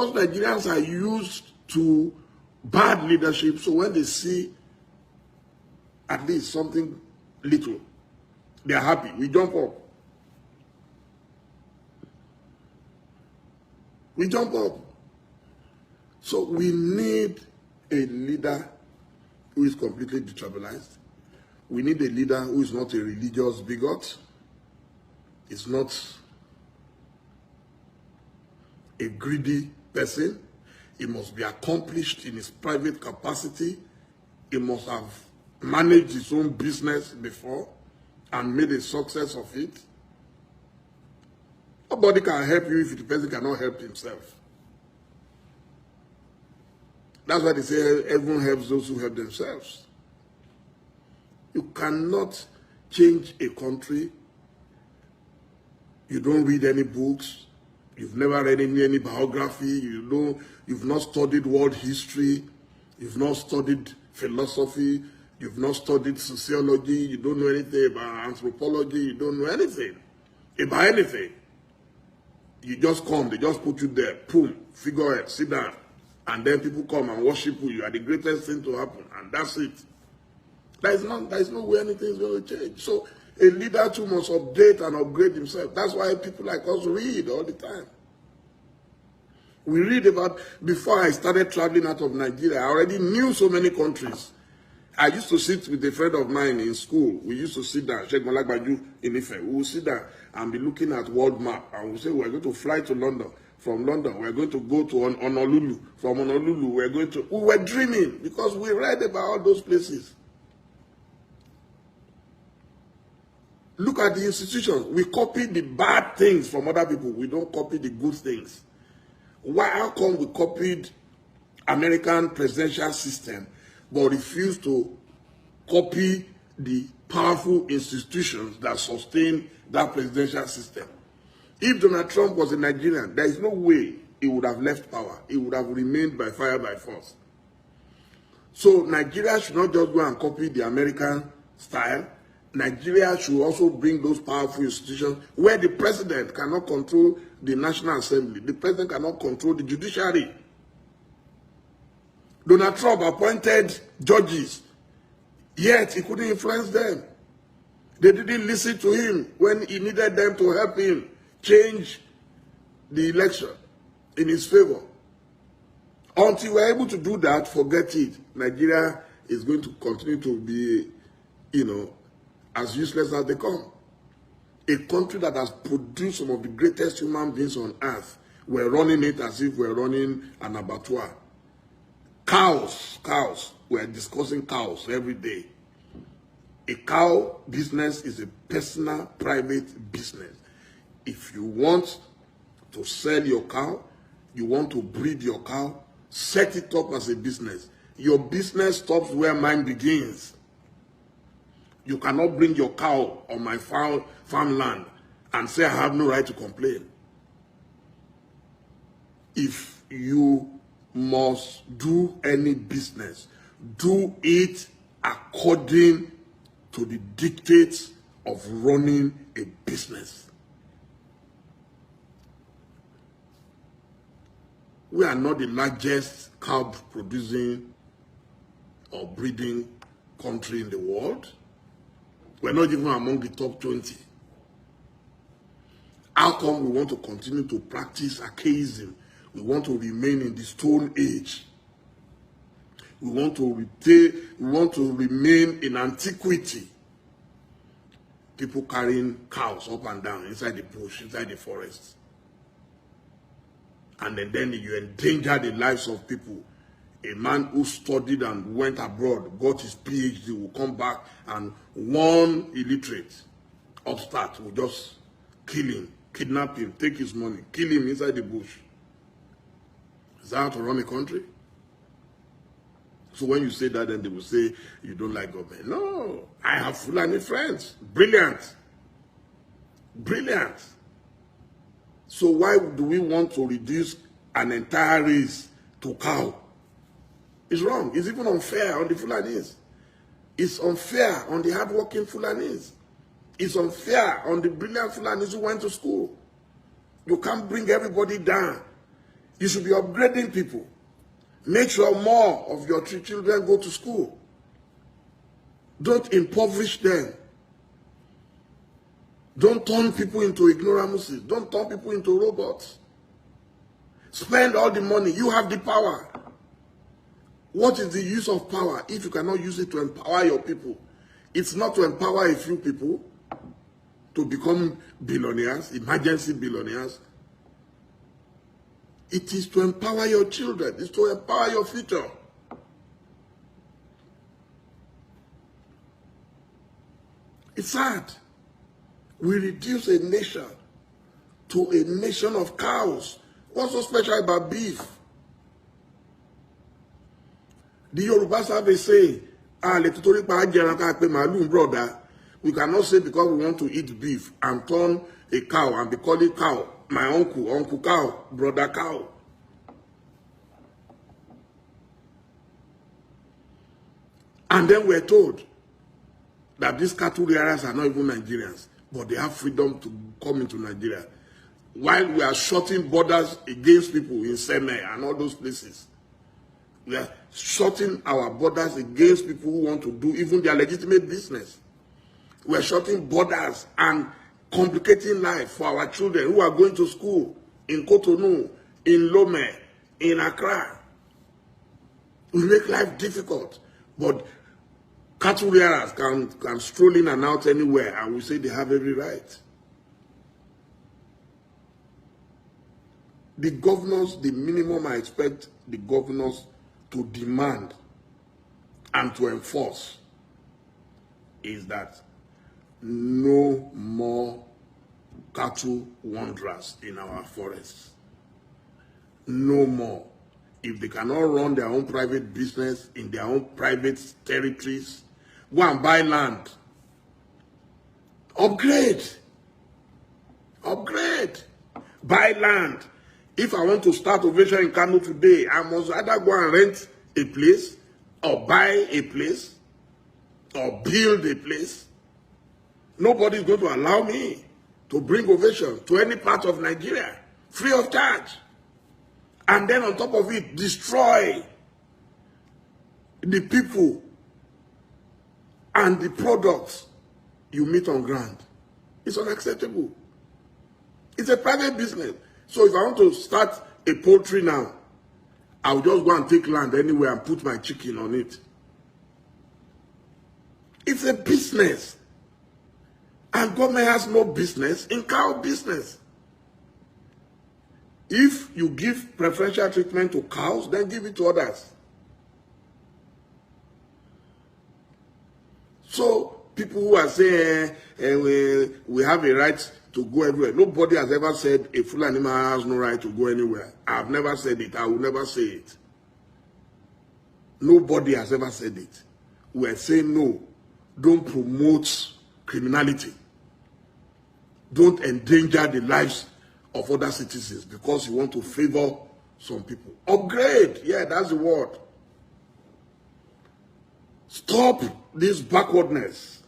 Because Nigerians are used to bad leadership, so when they see at least something little, they are happy. We jump up. We jump up. So we need a leader who is completely detribalized. We need a leader who is not a religious bigot. Is not a greedy person. He must be accomplished in his private capacity. He must have managed his own business before and made a success of it. Nobody can help you if the person cannot help himself. That's why they say everyone helps those who help themselves. You cannot change a country. You don't read any books. You've never read any biography. You've not studied world history. You've not studied philosophy. You've not studied sociology. You don't know anything about anthropology. You don't know anything about anything. You just come. They just put you there. Boom. Figurehead. Sit down. And then people come and worship you. You are the greatest thing to happen. And that's it. There is no way anything is going to change. So a leader too must update and upgrade himself. That's why people like us read all the time. We read about, before I started traveling out of Nigeria, I already knew so many countries. I used to sit with a friend of mine in school. We used to sit down, Sheikh Malagbaju in Ife. We would sit down and be looking at world map. And we would say, we're going to fly to London. From London, we're going to go to Honolulu. From Honolulu, we were dreaming because we read about all those places. Look at the institutions. We copy the bad things from other people. We don't copy the good things. How come we copied American presidential system but refused to copy the powerful institutions that sustain that presidential system? If Donald Trump was a Nigerian, there is no way he would have left power. He would have remained by fire by force. So Nigeria should not just go and copy the American style. Nigeria should also bring those powerful institutions where the president cannot control the National Assembly. The president cannot control the judiciary. Donald Trump appointed judges, yet he couldn't influence them. They didn't listen to him when he needed them to help him change the election in his favor. Until we're able to do that, forget it. Nigeria is going to continue to be, as useless as they come. A country that has produced some of the greatest human beings on earth, we're running it as if we're running an abattoir. Cows. We're discussing cows every day. A cow business is a personal, private business. If you want to sell your cow, you want to breed your cow, set it up as a business. Your business stops where mine begins. You cannot bring your cow on my farmland and say I have no right to complain. If you must do any business, do it according to the dictates of running a business. We are not the largest cow producing or breeding country in the world. We're not even among the top 20. How come we want to continue to practice archaism? We want to remain in the Stone Age. We want to remain in antiquity. People carrying cows up and down inside the bush, inside the forest. And then you endanger the lives of people. A man who studied and went abroad, got his PhD, will come back and one illiterate upstart will just kill him, kidnap him, take his money, kill him inside the bush. Is that how to run a country? So when you say that, then they will say you don't like government. No, I have Fulani friends. Brilliant. Brilliant. So why do we want to reduce an entire race to cow? It's wrong. It's even unfair on the Fulanis. It's unfair on the hardworking Fulanis. It's unfair on the brilliant Fulanis who went to school. You can't bring everybody down. You should be upgrading people. Make sure more of your children go to school. Don't impoverish them. Don't turn people into ignoramuses. Don't turn people into robots. Spend all the money. You have the power. What is the use of power if you cannot use it to empower your people? It's not to empower a few people to become billionaires, emergency billionaires. It is to empower your children. It's to empower your future. It's sad. We reduce a nation to a nation of cows. What's so special about beef? The Yorubas have a saying, brother. We cannot say because we want to eat beef and turn a cow and be called it cow. My uncle cow, brother cow. And then we're told that these cattle rearers are not even Nigerians, but they have freedom to come into Nigeria. While we are shutting borders against people in Seme and all those places. We are shutting our borders against people who want to do even their legitimate business. We are shutting borders and complicating life for our children who are going to school in Cotonou, in Lome, in Accra. We make life difficult, but cattle rearers can stroll in and out anywhere, and we say they have every right. The governors, the minimum I expect the governors to demand and to enforce is that no more cattle wanderers in our forests. No more. If they cannot run their own private business in their own private territories, go and buy land. Upgrade. Upgrade. Buy land. If I want to start ovation in Kano today, I must either go and rent a place, or buy a place, or build a place. Nobody is going to allow me to bring ovation to any part of Nigeria, free of charge. And then on top of it, destroy the people and the products you meet on ground. It's unacceptable. It's a private business. So if I want to start a poultry now, I'll just go and take land anywhere and put my chicken on it. It's a business. And government has no business in cow business. If you give preferential treatment to cows, then give it to others. So people who are saying we have a right to go everywhere. Nobody has ever said a full animal has no right to go anywhere. I've never said it. I will never say it. Nobody has ever said it. We're saying no. Don't promote criminality. Don't endanger the lives of other citizens because you want to favor some people. Upgrade. Yeah, that's the word. Stop this backwardness.